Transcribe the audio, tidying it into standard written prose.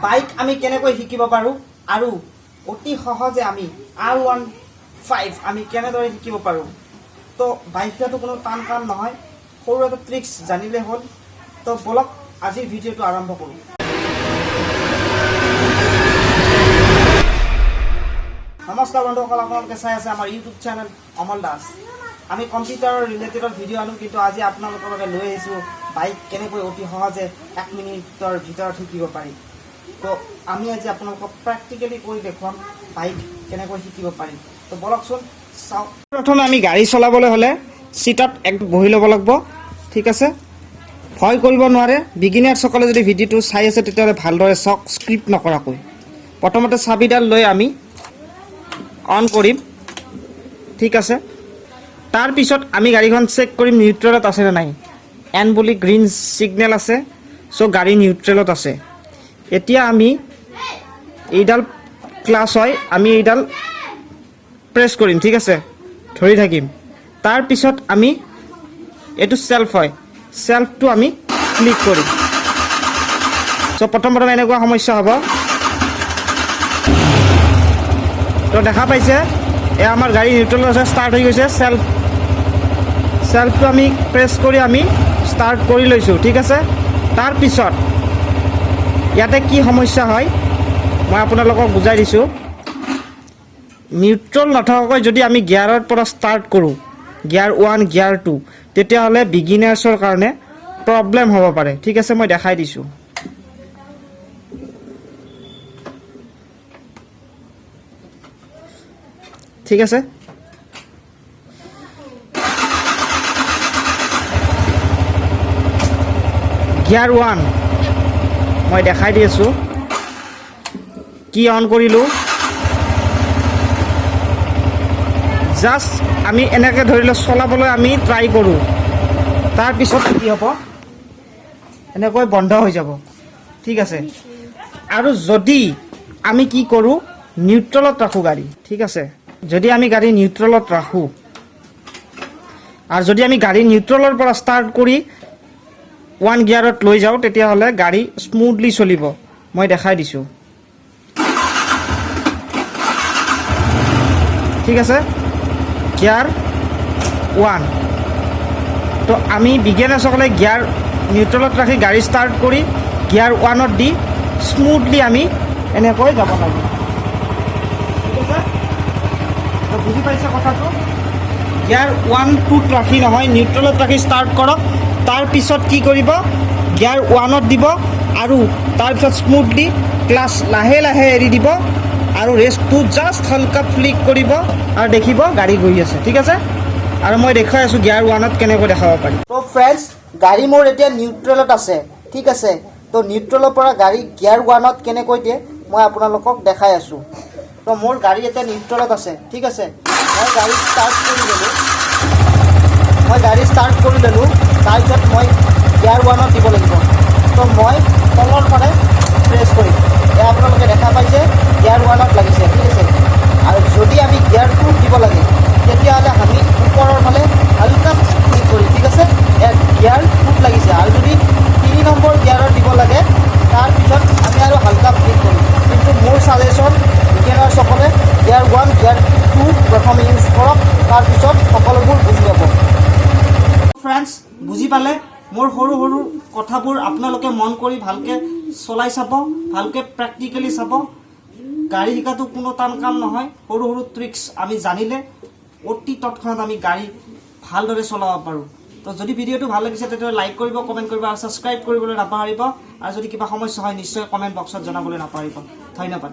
Bike আমি কেনেকৈ শিকিব পাৰোঁ আৰু অতি সহজে আমি R15 আমি কেনেদৰে শিকিব পাৰোঁ। তো বাইক শিকাটো কোনো টান কাম নহয়, সৰু এটা ট্ৰিক্স জানিলে হ'ল। তো বলক আজিৰ ভিডিঅ'টো আৰম্ভ কৰোঁ। নমস্কাৰ বন্ধুসকল, আপোনালোকে চাই আছে আমাৰ ইউটিউব চেনেল অমল দাস। আমি কম্পিউটাৰৰ ৰিলেটেডৰ ভিডিঅ' আনো, কিন্তু আজি আপোনালোকৰ বাবে লৈ আহিছোঁ বাইক কেনেকৈ অতি সহজে 1 মিনিটৰ ভিতৰত শিকিব পাৰি। তো আমি আজি আপোনালোকক প্ৰেক্টিকেলি কৰি দেখুৱাম বাইক কেনেকৈ শিকিব পাৰি। তো বলকচোন চাওক। প্ৰথমে আমি গাড়ী চলাবলৈ হ'লে চিটত বহি ল'ব লাগিব, ঠিক আছে। ভয় কৰিব নোৱাৰে। বিগিনাৰসকলে যদি ভিডিঅ'টো চাই আছে তেতিয়াহ'লে ভালদৰে চাওক, স্ক্ৰিপ্ট নকৰাকৈ। প্ৰথমতে চাবিডাল লৈ আমি অন কৰিম, ঠিক আছে। তাৰপিছত আমি গাড়ীখন চেক কৰিম নিউট্ৰেলত আছে নে নাই। এন বুলি গ্ৰীণ ছিগনেল আছে, চ' গাড়ী নিউট্ৰেলত আছে। এতিয়া আমি এইডাল ক্লাছ হয়, আমি এইডাল প্ৰেছ কৰিম, ঠিক আছে, ধৰি থাকিম। তাৰপিছত আমি এইটো চেল্ফ হয়, চেল্ফটো আমি ক্লিক কৰিম। চ' প্ৰথম এনেকুৱা সমস্যা হ'ব। তো দেখা পাইছে এয়া আমাৰ গাড়ী নিউট্ৰেলত আছে, ষ্টাৰ্ট হৈ গৈছে। চেল্ফটো আমি প্ৰেছ কৰি আমি ষ্টাৰ্ট কৰি লৈছোঁ, ঠিক আছে। তাৰপিছত ইয়াতে কি সমস্যা হয় মই আপোনালোকক বুজাই দিছোঁ। নিউট্ৰেল নথকাকৈ যদি আমি গিয়াৰৰ পৰা ষ্টাৰ্ট কৰোঁ, গিয়াৰ 1 গিয়াৰ 2, তেতিয়াহ'লে বিগিনাৰ্ছৰ কাৰণে প্ৰব্লেম হ'ব পাৰে, ঠিক আছে। মই দেখাই দিছোঁ। ঠিক আছে, গিয়াৰ 1 মই দেখাই দি আছোঁ। কি অন কৰিলোঁ, জাষ্ট আমি এনেকৈ ধৰি লওঁ চলাবলৈ আমি ট্ৰাই কৰোঁ। তাৰপিছত কি হ'ব, এনেকৈ বন্ধ হৈ যাব, ঠিক আছে। আৰু যদি আমি কি কৰোঁ, নিউট্ৰেলত ৰাখোঁ গাড়ী, ঠিক আছে। যদি আমি গাড়ী নিউট্ৰেলত ৰাখোঁ আৰু যদি আমি গাড়ী নিউট্ৰেলৰ পৰা ষ্টাৰ্ট কৰি 1 গিয়াৰত লৈ যাওঁ, তেতিয়াহ'লে গাড়ী স্মুথলি চলিব। মই দেখাই দিছোঁ, ঠিক আছে। গিয়াৰ 1। তো আমি বিগিনাৰ্ছসকলে গিয়াৰ নিউট্ৰেলত ৰাখি গাড়ী ষ্টাৰ্ট কৰি গিয়াৰ 1ত দি স্মুথলি আমি এনেকৈ যাব লাগিব, ঠিক আছে। তো বুজি পাইছে কথাটো। গিয়াৰ 1 2ত ৰাখি নহয়, নিউট্ৰেলত ৰাখি ষ্টাৰ্ট কৰক। তাৰপিছত কি কৰিব, গিয়াৰ 1ত দিব আৰু তাৰপিছত স্মুথলি ক্লাছ লাহে লাহে এৰি দিব আৰু ৰেষ্টটো জাষ্ট হালকা ফ্লিক কৰিব আৰু দেখিব গাড়ী গৈ আছে, ঠিক আছে। আৰু মই দেখাই আছোঁ গিয়াৰ 1ত কেনেকৈ দেখাব পাৰি। তো ফ্ৰেণ্ডছ, গাড়ী মোৰ এতিয়া নিউট্ৰেলত আছে, ঠিক আছে। তো নিউট্ৰেলৰ পৰা গাড়ী গিয়াৰ 1ত কেনেকৈ দিয়ে মই আপোনালোকক দেখাই আছোঁ। তো মোৰ গাড়ী এতিয়া নিউট্ৰেলত আছে, ঠিক আছে। মই গাড়ী ষ্টাৰ্ট কৰি ল'লোঁ। তাৰপিছত মই গিয়াৰ 1ত দিব লাগিব। তো মই তলৰ ফালে প্ৰেছ কৰিম। এয়া আপোনালোকে দেখা পাইছে গিয়াৰ 1ত লাগিছে, ঠিক আছে। আৰু যদি আমি গিয়াৰ 2ত দিব লাগে, তেতিয়াহ'লে আমি ওপৰৰ ফালে হালকা ক্লিক কৰিম, ঠিক আছে। ইয়াত গিয়াৰ 2ত লাগিছে। আৰু যদি 3 নম্বৰ গিয়াৰত দিব লাগে, তাৰপিছত আমি আৰু হালকা ক্লিক কৰিম। কিন্তু মোৰ ছাজেশ্যন, বিগিনাৰ্ছসকলে গিয়াৰ 1 গিয়াৰ 2 প্ৰথমে ইউজ কৰক, তাৰপিছত সকলোবোৰ বুজি পাব। ফ্ৰেণ্ডছ, বুজি পালে? মোৰ সৰু সৰু কথাবোৰ আপোনালোকে মন কৰি ভালকৈ চলাই চাব, ভালকৈ প্ৰেক্টিকেলি চাব। গাড়ী শিকাটো কোনো টান কাম নহয়। সৰু সৰু ট্ৰিক্স আমি জানিলে অতি তৎক্ষণাত আমি গাড়ী ভালদৰে চলাব পাৰোঁ। তো যদি ভিডিঅ'টো ভাল লাগিছে তেতিয়াহ'লে লাইক কৰিব, কমেণ্ট কৰিব আৰু ছাবস্ক্ৰাইব কৰিবলৈ নাপাহৰিব। আৰু যদি কিবা সমস্যা হয় নিশ্চয় কমেণ্ট বক্সত জনাবলৈ নাপাহৰিব। ধন্যবাদ।